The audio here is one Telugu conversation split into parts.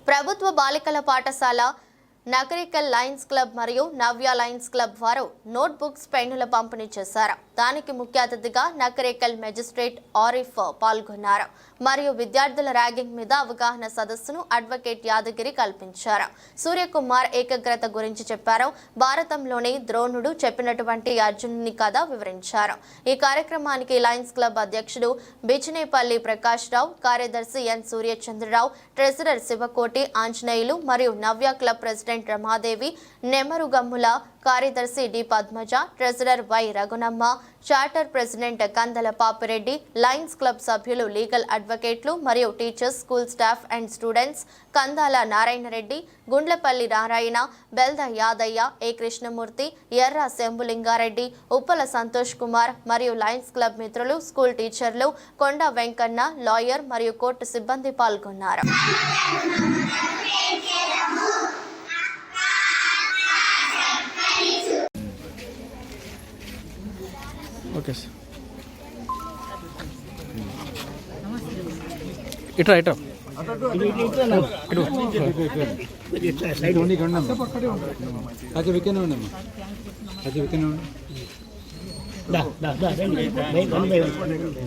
ప్రభుత్వ బాలికల పాఠశాల నగరికల్ లయన్స్ క్లబ్ మరియు నవ్య లయన్స్ క్లబ్ వారు నోట్ బుక్స్ పెన్నుల పంపిణీ చేశారు. దానికి ముఖ్య అతిథిగా నగరికల్ మెజిస్ట్రేట్ ఆరిఫ్ పాల్గొన్నారు మరియు విద్యార్థుల ర్యాగింగ్ మీద అవగాహన సదస్సును అడ్వకేట్ యాదగిరి కల్పించారు. సూర్యకుమార్ ఏకాగ్రత గురించి చెప్పారు. భారతంలోని ద్రోణుడు చెప్పినటువంటి అర్జునుని కథ వివరించారు. ఈ కార్యక్రమానికి లయన్స్ క్లబ్ అధ్యక్షుడు బిజినేపల్లి ప్రకాష్ రావు, కార్యదర్శి ఎన్ సూర్యచంద్రరావు, ట్రెజరర్ శివకోటి ఆంజనేయులు మరియు నవ్య క్లబ్ ప్రెసిడెంట్ రమాదేవి, నెమరుగమ్ముల కార్యదర్శి D Padmaja, treasurer Y Raghunamma, charter president Kandala Papireddy, lions club సభ్యులు, లీగల్ అడ్వకేట్లు మరియు teachers, school staff and students Kandala Narayanareddy, Gundlapalli Narayana, Belda Yadaiah, A Krishnamurthy, Erra Shambhulingareddy, Uppala Santosh Kumar మరియు లయన్స్ క్లబ్ మిత్రులు, స్కూల్ టీచర్లు, కొండ వెంకన్న, లాయర్ మరియు కోర్టు సిబ్బంది పాల్గొన్నారు. ఓకే సార్, ఇట్రా ఇట్రా అది వికెన్ ఉండమ్మా, అది వికెన్ ఉండి వెరీ గుడ్.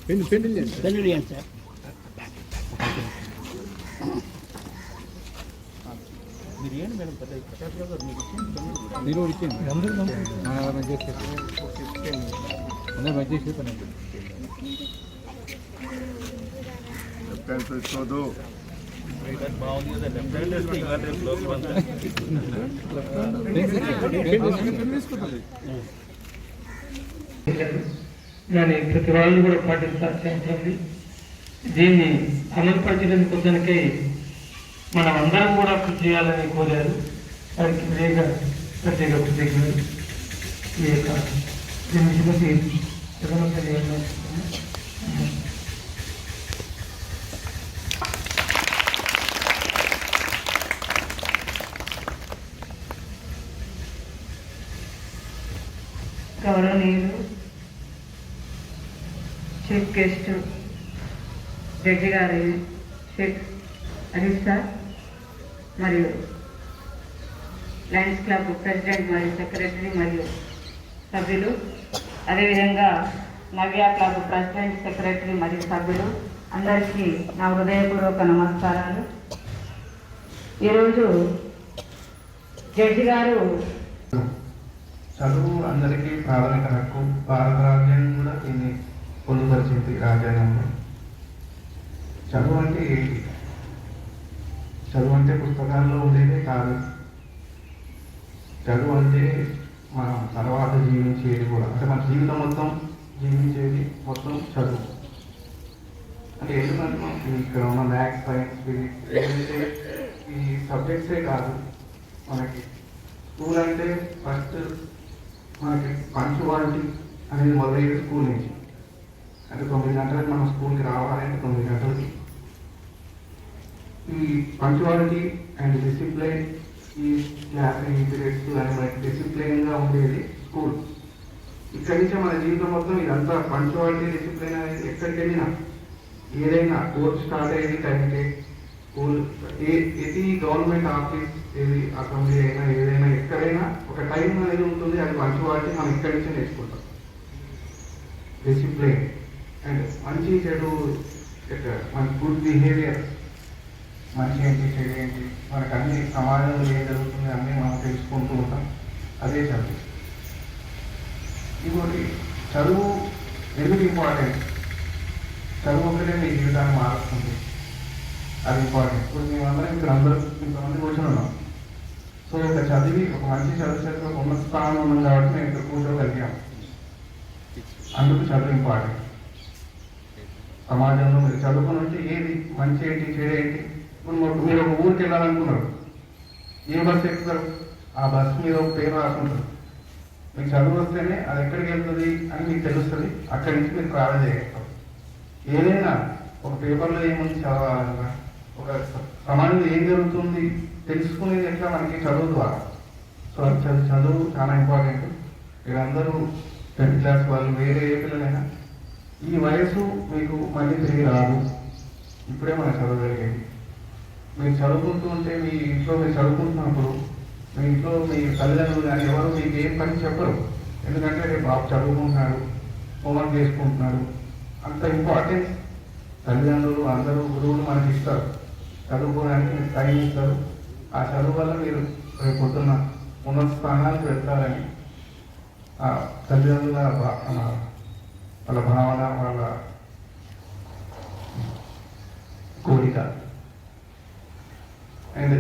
Pen sir. మీరు ఏంటి మేడం మీరు ఇచ్చింది అందరూ చేసే పని తీసుకోదు. దాన్ని ప్రతి వాళ్ళు కూడా పాటించాల్సి దీన్ని అమలుపరచడం కోసానికై మనం అందరం కూడా కృషి చేయాలని కోరారు. వారికి ప్రత్యేక కృతజ్ఞతలు. ఈ యొక్క శ్రీమతి గౌరవనీయులు చీఫ్ గెస్ట్ జడ్జి గారి షేక్ హరీష్ సార్ మరియు లయన్స్ క్లబ్ ప్రెసిడెంట్ మరియు సెక్రటరీ మరియు సభ్యులు, అదేవిధంగా నవ్య క్లబ్ ప్రెసిడెంట్, సెక్రటరీ మరియు సభ్యులు అందరికీ నా హృదయపూర్వక నమస్కారాలు. ఈరోజు జడ్జి గారు చదువు అందరికీ ప్రాథమిక హక్కు. భారత రాజ్యాంగం కూడా దీన్ని పొందుపరిచింది రాజ్యాంగంలో. చదువు అంటే ఏంటి? చదువు అంటే పుస్తకాల్లో ఉండేదే కాదు. చదువు అంటే మనం తర్వాత జీవించేది కూడా, అంటే మన జీవితం మొత్తం జీవించేది మొత్తం చదువు. అంటే ఎందుకంటే మనకి ఇక్కడ ఉన్న మ్యాథ్స్, సైన్స్, ఫిజిక్స్ ఏదైతే ఈ సబ్జెక్ట్సే కాదు. మనకి స్కూల్ అంటే ఫస్ట్ మనకి పంక్చువాలిటీ అనేది మొదలయ్యేది స్కూల్ నుంచి. అంటే 9 గంటలకు మనం స్కూల్కి రావాలంటే 9 గంటలకి. ఈ పంక్చువాలిటీ అండ్ డిసిప్లైన్, ఈ క్లాస్ పీరియడ్స్ అని మనకి డిసిప్లైన్గా ఉండేది స్కూల్. ఇక్కడి నుంచే మన జీవితం మొత్తం ఇదంతా పంక్చువాలిటీ, డిసిప్లైన్ అనేది ఎక్కడికి వెళ్ళినా ఏదైనా కోర్స్ స్టార్ట్ అయ్యేది టైంకే. స్కూల్ ఏది గవర్నమెంట్ ఆఫీస్, ఏది అసెంబ్లీ అయినా ఏదైనా ఎక్కడైనా ఒక టైం అనేది ఉంటుంది. అది పంక్చువాలిటీ మనం ఇక్కడి నుంచే నేర్చుకుంటాం. డిసిప్లైన్ అండ్ మంచి చెడు, మన గుడ్ బిహేవియర్, మంచి ఏంటి చెడు ఏంటి, మనకు అన్ని సమాజంలో ఏం జరుగుతుంది అన్నీ మనం తెలుసుకుంటూ ఉంటాం. అదే చదువు. ఇంకోటి చదువు ఎందుకు ఇంపార్టెంట్? చదువు ఒకటే మీ జీవితాన్ని మారుస్తుంది. అది ఇంపార్టెంట్. ఇప్పుడు మేమందరం ఇక్కడ అందరూ ఇంతమంది కూర్చొని ఉన్నాం. సో ఇక్కడ చదివి ఒక మంచి చదువు ఒక ఉన్నత స్థానంలో ఉన్నాం కాబట్టి మేము ఇక్కడ కూర్చోగలిగాం. అందుకు చదువు ఇంపార్టెంట్. సమాజంలో మీరు చదువుకుని ఉంటే ఏది మంచి ఏంటి చెడు ఏంటి. ఇప్పుడు మీరు ఒక ఊరికి వెళ్ళాలనుకున్నారు, ఏ బస్సు ఎక్కుతారు? ఆ బస్సు మీద ఒక పేరు రాసుకుంటారు. మీకు చదువు వస్తేనే అది ఎక్కడికి వెళ్తుంది అని మీకు తెలుస్తుంది. అక్కడి నుంచి మీరు ట్రావెల్ చేయగలుగుతారు. ఏదైనా ఒక పేపర్లో ఏముంది చదవాలన్నా, ఒక సమాజంలో ఏం జరుగుతుంది తెలుసుకునేది ఎట్లా మనకి చదువు ద్వారా. సో అది చదువు చాలా ఇంపార్టెంట్. మీరందరూ 10th క్లాస్ వాళ్ళు వేరే ఏ పిల్లలైనా ఈ వయసు మీకు మళ్ళీ తిరిగి రాదు. ఇప్పుడే మనం చదవగలిగేది. మీరు చదువుకుంటూ ఉంటే మీ ఇంట్లో మీరు చదువుకుంటున్నప్పుడు మీ ఇంట్లో మీ తల్లిదండ్రులు కానీ ఎవరు మీకు ఏం పని చెప్పరు. ఎందుకంటే రేపు బాబు చదువుకుంటున్నాడు, హోంవర్క్ చేసుకుంటున్నాడు. అంత ఇంపార్టెన్స్ తల్లిదండ్రులు అందరూ గురువులు మనకి ఇస్తారు. చదువుకోవడానికి టైం ఇస్తారు. ఆ చదువు వల్ల మీరు రేపు పొద్దున్న ఉన్నత స్థానానికి వెళ్తారని తల్లిదండ్రుల వాళ్ళ భావన, వాళ్ళ కోరిక. అండ్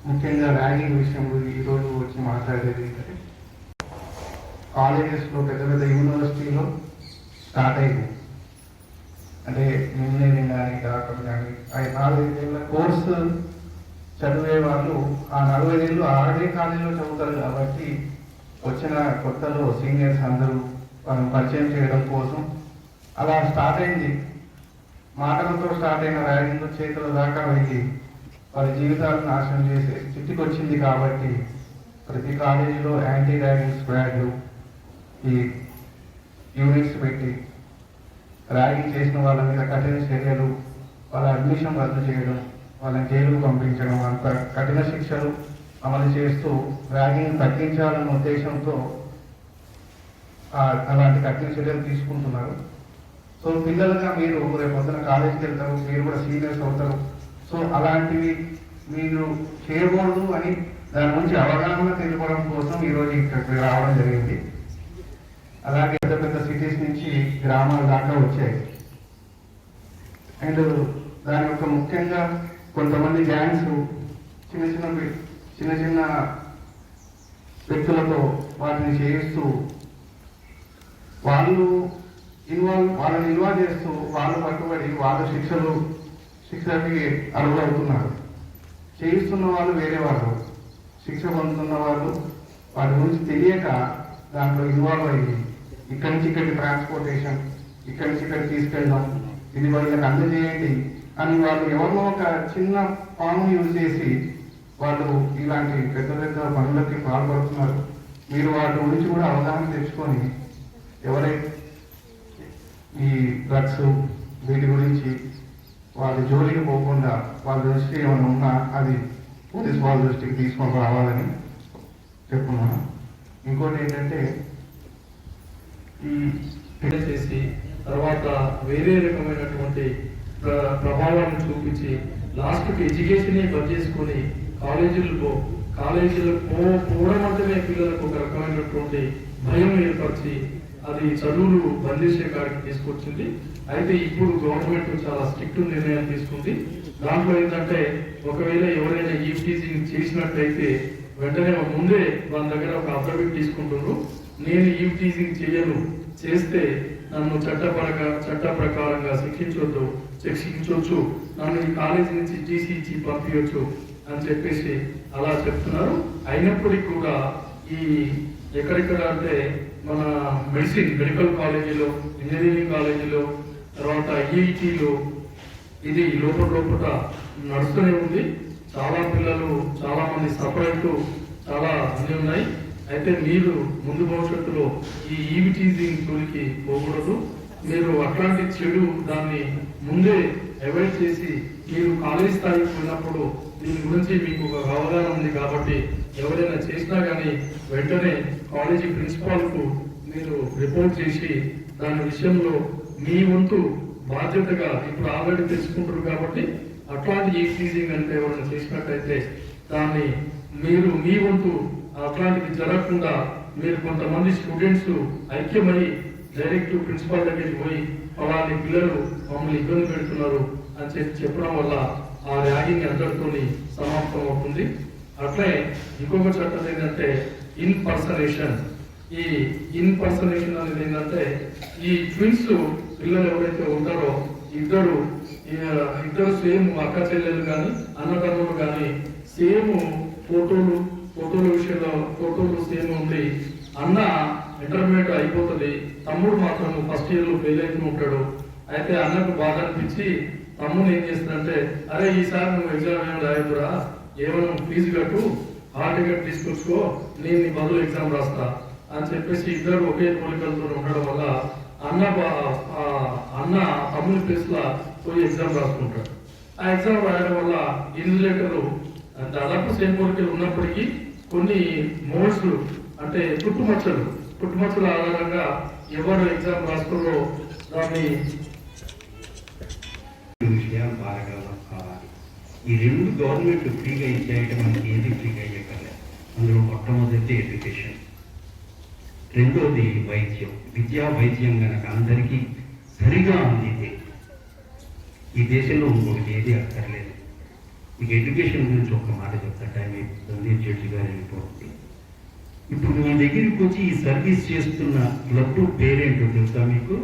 ముఖ్యంగా ర్యాగింగ్ విషయంలో ఈరోజు వచ్చి మాట్లాడేది ఏంటంటే కాలేజెస్లో పెద్ద పెద్ద యూనివర్సిటీలో స్టార్ట్ అయింది. అంటే ఇంజనీరింగ్ కానీ డాక్టర్ కానీ 4-5 ఏళ్ళ కోర్సు చదివే వాళ్ళు ఆ 40 ఏళ్ళు ఆడే కాలేజీలో చదువుతారు. కాబట్టి వచ్చిన కొత్తలో సీనియర్స్ అందరూ వాళ్ళని పరిచయం చేయడం కోసం అలా స్టార్ట్ అయింది. మాటలతో స్టార్ట్ అయిన ర్యాగింగ్ చేతుల దాకా వెళ్ళి వాళ్ళ జీవితాలను నాశనం చేసే స్థితికి వచ్చింది. కాబట్టి ప్రతి కాలేజీలో యాంటీ ర్యాగింగ్ స్క్వాడ్లు, ఈ యూనిట్స్ పెట్టి ర్యాగింగ్ చేసిన వాళ్ళ మీద కఠిన చర్యలు, వాళ్ళ అడ్మిషన్ రద్దు చేయడం, వాళ్ళని జైలుకు పంపించడం, అంత కఠిన శిక్షలు అమలు చేస్తూ ర్యాగింగ్ తగ్గించాలన్న ఉద్దేశంతో అలాంటి కఠిన చర్యలు తీసుకుంటున్నారు. సో పిల్లలుగా మీరు రేపు పొద్దున కాలేజీకి వెళ్తారు, మీరు కూడా సీనియర్స్ అవుతారు. సో అలాంటివి మీరు చేయకూడదు అని దాని గురించి అవగాహన తెలుపడం కోసం ఈరోజు ఇక్కడికి రావడం జరిగింది. అలాగే పెద్ద పెద్ద సిటీస్ నుంచి గ్రామాల దాకా వచ్చాయి. అండ్ దాని యొక్క ముఖ్యంగా కొంతమంది గ్యాంగ్స్ చిన్న చిన్న వ్యక్తులతో వాటిని చేయిస్తూ వాళ్ళని ఇన్వాల్వ్ చేస్తూ వాళ్ళు పట్టుబడి వాళ్ళు శిక్షకి అర్హులవుతున్నారు. చేయిస్తున్న వాళ్ళు వేరే వాళ్ళు, శిక్ష పొందుతున్న వాళ్ళు వాటి గురించి తెలియక దాంట్లో ఇన్వాల్వ్ అయ్యి ఇక్కడి నుంచి ఇక్కడికి ట్రాన్స్పోర్టేషన్, ఇక్కడి నుంచి ఇక్కడికి తీసుకెళ్ళడం, ఇది వాళ్ళకి అందజేయండి అని వాళ్ళు ఎవరినో ఒక చిన్న ఫామ్ యూజ్ చేసి వాళ్ళు ఇలాంటి పెద్ద పెద్ద పనులకి పాల్పడుతున్నారు. మీరు వాటి గురించి కూడా అవగాహన తెచ్చుకొని ఎవరైతే ఈ డ్రగ్స్ వీటి గురించి వాళ్ళ జోలికి పోకుండా వాళ్ళ దృష్టి ఏమైనా ఉన్నా అది పోలీస్ వాళ్ళ దృష్టికి తీసుకొని రావాలని చెప్పుకున్నాను. ఇంకోటి ఏంటంటే ఈ చేసి తర్వాత వేరే రకమైనటువంటి ప్రభావాన్ని చూపించి లాస్ట్కి ఎడ్యుకేషనే బంద్ చేసుకొని కాలేజీలకు పోవడం అంటేనే పిల్లలకు ఒక రకమైనటువంటి భయం ఏర్పరిచి అది చదువులు బంద్ చేసే కాడికి తీసుకొచ్చింది. అయితే ఇప్పుడు గవర్నమెంట్ చాలా స్ట్రిక్ట్ నిర్ణయం తీసుకుంది. దాంట్లో ఏంటంటే ఒకవేళ ఎవరైనా ఈవ్ టీజింగ్ చేసినట్లయితే వెంటనే ముందే వాళ్ళ దగ్గర ఒక అఫిడవిట్ తీసుకుంటున్నారు. నేను ఈవ్ టీజింగ్ చేయను, చేస్తే నన్ను చట్ట ప్రకారంగా శిక్షించవచ్చు, నన్ను ఈ కాలేజీ నుంచి టీసీ ఇచ్చి పంపించవచ్చు అని చెప్పేసి అలా చెప్తున్నారు. అయినప్పటికీ కూడా ఈ ఎక్కడెక్కడ అంటే మన మెడికల్ కాలేజీలో, ఇంజనీరింగ్ కాలేజీలో, తర్వాత ఈఈటీలో ఇది లోపల నడుస్తూనే ఉంది. చాలా పిల్లలు, చాలా మంది సఫర్ అవుతూ చాలా అన్నీ ఉన్నాయి. అయితే మీరు ముందు భవిష్యత్తులో ఈ ఈవ్ టీజింగ్ జోలికి పోకూడదు. మీరు అట్లాంటి చెడు దాన్ని ముందే అవాయిడ్ చేసి మీరు కాలేజ్ స్థాయికి పోయినప్పుడు దీని గురించి మీకు ఒక అవగాహన ఉంది కాబట్టి ఎవరైనా చేసినా కానీ వెంటనే కాలేజీ ప్రిన్సిపాల్కు మీరు రిపోర్ట్ చేసి దాని విషయంలో మీ వంతు బాధ్యతగా ఇప్పుడు ఆల్రెడీ తెలుసుకుంటారు కాబట్టి అట్లాంటి ఈవ్ టీజింగ్ అంటే ఎవరైనా చేసినట్టయితే దాన్ని మీరు మీ వంతు అట్లాంటిది జరగకుండా మీరు కొంతమంది స్టూడెంట్స్ ఐక్యమై డైరెక్ట్ ప్రిన్సిపాల్ దగ్గరికి పోయి అలాంటి పిల్లలు మమ్మల్ని ఇబ్బంది పెడుతున్నారు అని చెప్పడం వల్ల ఆ ర్యాగింగ్ అందరితో సమాప్తం అవుతుంది. అట్లే ఇంకొక చట్టం ఏంటంటే ఇన్పర్సనేషన్. ఈ ఇన్పర్సనేషన్ అనేది ఏంటంటే ఈ ట్విన్స్ పిల్లలు ఎవరైతే ఉంటారో ఇద్దరు సేమ్ అక్క చెల్లెలు కానీ అన్నదమ్ములు కానీ సేమ్ ఫోటోల విషయంలో ఫోటోలు సేమ్ ఉండి అన్న ఇంటర్మీడియట్ అయిపోతుంది, తమ్ముడు మాత్రం ఫస్ట్ ఇయర్ లో ఫెయిల్ అవుతూ ఉంటాడు. అయితే అన్నకు బాధ అనిపించి తమ్ముడు ఏం చేస్తాడంటే, అరే ఈసారి నువ్వు ఎగ్జామ్ ఏమి రాయదురా, ఏమైనా ఫీజు కట్టు, హాల్ టికెట్ తీసుకొచ్చుకో, నేను నీ బదులు ఎగ్జామ్ రాస్తా అని చెప్పేసి ఇద్దరు ఒకే పోలికలతో ఉండడం వల్ల అన్న తమ్ముడి ప్లేస్ లా పోయి ఎగ్జామ్ రాసుకుంటాడు. ఆ ఎగ్జామ్ రాయడం వల్ల ఇన్విజిలేటర్ దాదాపు సేమ్ పోలికలు ఉన్నప్పటికీ కొన్ని మోడ్స్ అంటే పుట్టుమచ్చల ఆధారంగా ఎవరు ఎగ్జామ్ రాస్తారో దాన్ని విషయాలు బాగా కావాలి. ఈ రెండు గవర్నమెంట్ ఫ్రీగా ఇచ్చాయంటే మనకి ఏది ఫ్రీగా ఇవ్వగలరు. అందులో మొట్టమొదటి ఎడ్యుకేషన్, రెండోది వైద్యం. విద్యా వైద్యం కనుక అందరికీ సరిగా అందితే ఈ దేశంలో ఇంకొకటి ఏది అక్కర్లేదు. మీకు ఎడ్యుకేషన్ గురించి ఒక మాట చెప్తా, టైం అయిపోతుంది, జడ్జి గారు వెళ్ళిపోతుంది. ఇప్పుడు మీ దగ్గరికి వచ్చి ఈ సర్వీస్ చేస్తున్న క్లబ్ పేరేంటో తెలుసా మీకు?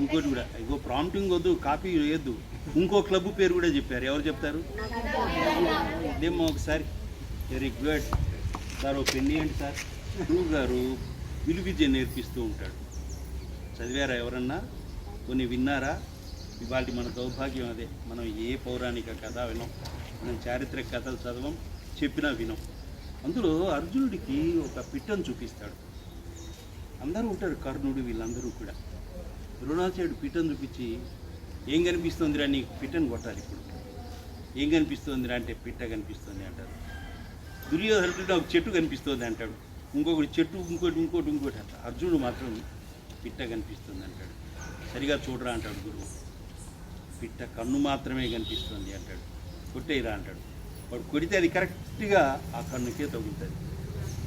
ఇంకోటి కూడా ఇంకో ప్రాంప్టింగ్ వద్దు, కాపీ వేయద్దు, ఇంకో క్లబ్ పేరు కూడా చెప్పారు. ఎవరు చెప్తారు? ఇదేమో ఒకసారి. Very good sir. ఒక పెన్ ఏంటి సార్? గురువు గారు విలువిద్య నేర్పిస్తూ ఉంటాడు. చదివారా ఎవరన్నా? కొన్ని విన్నారా? ఇవాళ మన దౌర్భాగ్యం అదే. మనం ఏ పౌరాణిక కథ వినం, మనం చారిత్రక కథలు చదవం, చెప్పినా వినం. అందులో అర్జునుడికి ఒక పిట్టను చూపిస్తాడు. అందరూ ఉంటారు, కర్ణుడు, వీళ్ళందరూ కూడా. ద్రోణాచార్యుడు పిట్టను చూపించి, ఏం కనిపిస్తుందిరా నీకు? పిట్టను కొట్టాలి. ఇప్పుడు ఏం కనిపిస్తుందిరా అంటే, పిట్ట కనిపిస్తుంది అంటారు. దుర్యోధనుడు ఒక చెట్టు కనిపిస్తుంది అంటాడు, ఇంకొకటి చెట్టు, ఇంకోటి అంట. అర్జునుడు మాత్రం పిట్ట కనిపిస్తుంది అంటాడు. సరిగా చూడరా అంటాడు గురువు. పిట్ట కన్ను మాత్రమే కనిపిస్తుంది అంటాడు. కొట్టేయరా అంటాడు. వాడు కొడితే అది కరెక్ట్గా ఆ కన్నుకే తగులుతుంది.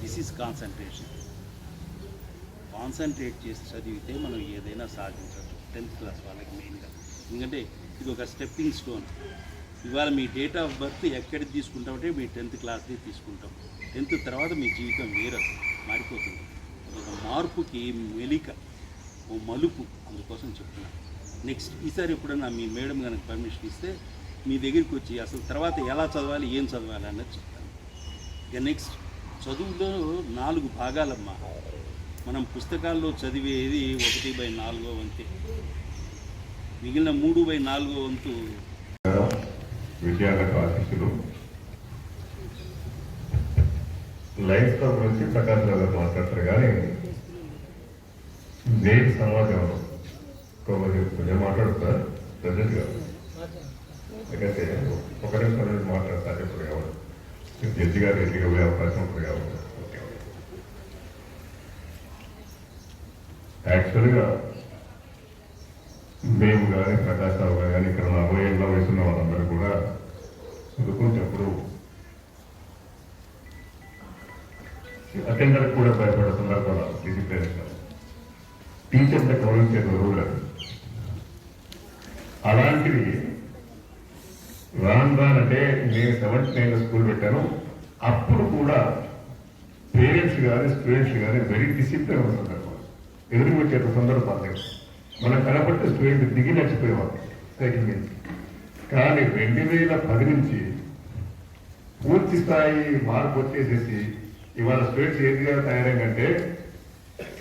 This is concentration. కాన్సన్ట్రేట్ చేసి చదివితే మనం ఏదైనా సాధించవచ్చు. 10th క్లాస్ వాళ్ళకి మెయిన్గా. ఎందుకంటే ఇది ఒక స్టెప్పింగ్ స్టోన్. ఇవాళ మీ డేట్ ఆఫ్ బర్త్ ఎక్కడికి తీసుకుంటామంటే మీ 10th క్లాస్ది తీసుకుంటాం. 10th తర్వాత మీ జీవితం వేరే మారిపోతుంది. ఒక మార్పుకి మెలిక, ఓ మలుపు. అందుకోసం చెప్తున్నా. నెక్స్ట్ ఈసారి ఎప్పుడన్నా మీ మేడం కనుక పర్మిషన్ ఇస్తే మీ దగ్గరికి వచ్చి అసలు తర్వాత ఎలా చదవాలి, ఏం చదవాలి అన్నది చెప్తాను. ఇక నెక్స్ట్ చదువులో 4 భాగాలమ్మా. మనం పుస్తకాల్లో చదివేది 1/4 వంతే. మిగిలిన 3/4 వంతు విజయాలకు ఆశిస్సులు. లైఫ్ తో గురించి ప్రకాశ్ రావు గారు మాట్లాడతారు, కానీ నేటి సమాజంలో కొంచెం మాట్లాడుతారు ప్రెసిడెంట్ గారు. ఎందుకంటే ఒక నిమిషం అనేది మాట్లాడతారు ఇప్పుడు కావాలి. జడ్జి గారు ఎన్నిక పోయే అవకాశం ఉంటుంది కాబట్టి. యాక్చువల్గా మేము కానీ ప్రకాశ్ రావు గారు కానీ ఇక్కడ 40 ఏళ్ళ వయసున్న వాళ్ళందరూ కూడా చదువుకునేటప్పుడు అటెండర్ కూడా భయపడే సందర్భాలు డిసిప్లిన్ టీచర్ని గౌరవించే రోజులు. అలాంటివి రానంటే నేను 7th 9th స్కూల్ పెట్టాను. అప్పుడు కూడా పేరెంట్స్ కానీ స్టూడెంట్స్ కానీ వెరీ డిసిప్లిన్ ఉన్న సందర్భాలు, ఎదురు పెట్టే సందర్భాలు. మనం కనపడితే స్టూడెంట్ దిగి నచ్చిపోయేవాళ్ళు సైకిల్ మీద. కానీ 2010 నుంచి పూర్తి స్థాయి మార్పు వచ్చేసేసి ఇవాళ స్టూడెంట్స్ ఏ విధంగా తయారైందంటే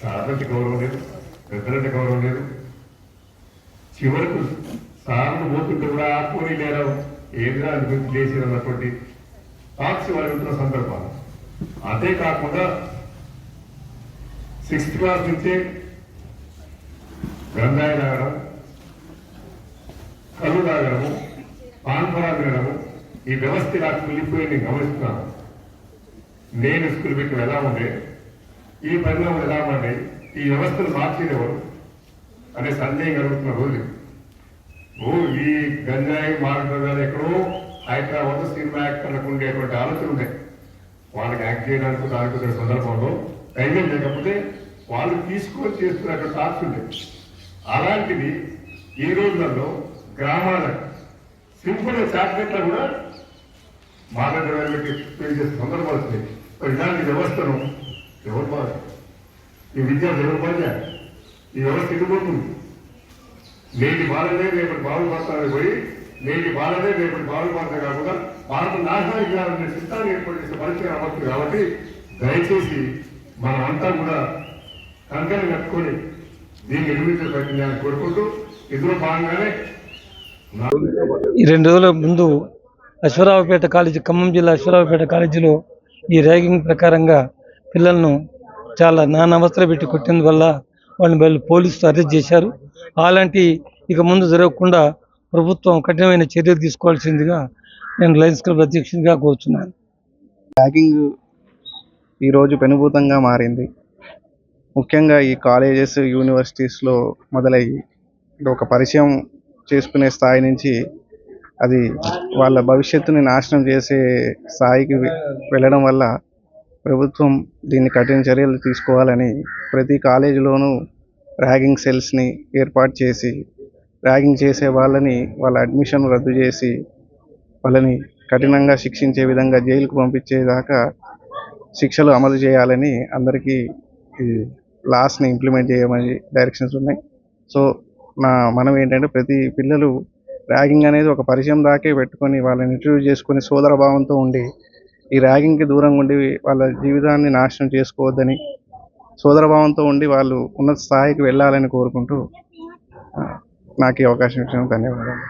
సార్లంటే గౌరవం లేదు, పెద్దలంటే గౌరవం లేదు. చివరకు సార్లు పోతుంటే కూడా ఆకుని లేదా ఏదిరా అనిపించి లేచి అన్నటువంటి థాట్స్ వాళ్ళు ఉంటున్న సందర్భాలు. అదే కాకుండా 6th క్లాస్ నుంచే గంధాయి తాగడం, కళ్ళు తాగడము, పాన్పరా తినడము, ఈ వ్యవస్థ ఇలా కులిపోయి నేను గమనిస్తున్నాను. నేను స్కూల్ పెట్టిన ఎలా ఉండే, ఈ పరిణామం ఎలా ఉండే, ఈ వ్యవస్థను మార్చేదేవారు అనే సందేహం కలుగుతున్న రోజు. ఈ గంజాయి మార్గదర్శకాలు ఎక్కడో హైదరాబాద్ సినిమా యాక్టర్లకు ఉండేటువంటి ఆలోచన ఉన్నాయి. వాళ్ళకి యాక్ట్ చేయడానికి దానికి సందర్భంలో ధైర్యం లేకపోతే వాళ్ళు తీసుకొని చేస్తున్నటువంటి థాట్స్ ఉంటాయి. అలాంటివి ఈ రోజులలో గ్రామాలకు సింపుల్ చాక్లెట్లో కూడా మాట్లాడడానికి చేసే సందర్భాలు వస్తాయి. ఇలాంటి వ్యవస్థను ఎవరు బాగా, ఈ విద్యార్థి ఎవరు బాగా, ఈ వ్యవస్థ ఎదుగుతుంది. నేటి బాలనే రేపటి బాలు మాత్రాన్ని పోయి నేటి బాలదే రేపటి బాలుపాలన కాకుండా భారత నాశనానికి కావాలనే సిద్ధాన్ని ఏర్పాటు చేసే పరిస్థితి రావచ్చు. కాబట్టి దయచేసి మనమంతా కూడా కంకణం కట్టుకొని దీన్ని నిర్మించే ప్రయత్నం కోరుకుంటూ ఇందులో భాగంగానే ఈ 2 రోజుల ముందు అశ్వరావుపేట కాలేజీ, ఖమ్మం జిల్లా అశ్వరావుపేట కాలేజీలో ఈ ర్యాగింగ్ ప్రకారంగా పిల్లలను చాలా నానవస్థలు పెట్టి కొట్టినందువల్ల వాళ్ళు పోలీసులు అరెస్ట్ చేశారు. అలాంటి ఇక ముందు జరగకుండా ప్రభుత్వం కఠినమైన చర్యలు తీసుకోవాల్సిందిగా నేను లయన్స్ క్లబ్ అధ్యక్షుడిగా కోరుతున్నాను. ర్యాగింగ్ ఈరోజు పెనుభూతంగా మారింది. ముఖ్యంగా ఈ కాలేజెస్, యూనివర్సిటీస్లో మొదలయ్యి ఒక పరిచయం చేసుకునే స్థాయి నుంచి అది వాళ్ళ భవిష్యత్తుని నాశనం చేసే స్థాయికి వెళ్ళడం వల్ల ప్రభుత్వం దీన్ని కఠిన చర్యలు తీసుకోవాలని ప్రతి కాలేజీలోనూ ర్యాగింగ్ సెల్స్ని ఏర్పాటు చేసి ర్యాగింగ్ చేసే వాళ్ళ అడ్మిషన్ రద్దు చేసి వాళ్ళని కఠినంగా శిక్షించే విధంగా జైలుకు పంపించేదాకా శిక్షలు అమలు చేయాలని అందరికీ ఈ లాస్ని ఇంప్లిమెంట్ చేయమని డైరెక్షన్స్ ఉన్నాయి. సో మనం ఏంటంటే ప్రతి పిల్లలు ర్యాగింగ్ అనేది ఒక పరిచయం దాకే పెట్టుకొని వాళ్ళని ఇంటర్వ్యూ చేసుకొని సోదర భావంతో ఉండి ఈ ర్యాగింగ్కి దూరంగా ఉండి వాళ్ళ జీవితాన్ని నాశనం చేసుకోవద్దని, సోదరభావంతో ఉండి వాళ్ళు ఉన్నత స్థాయికి వెళ్ళాలని కోరుకుంటూ నాకు ఈ అవకాశం ఇచ్చిన ధన్యవాదాలు.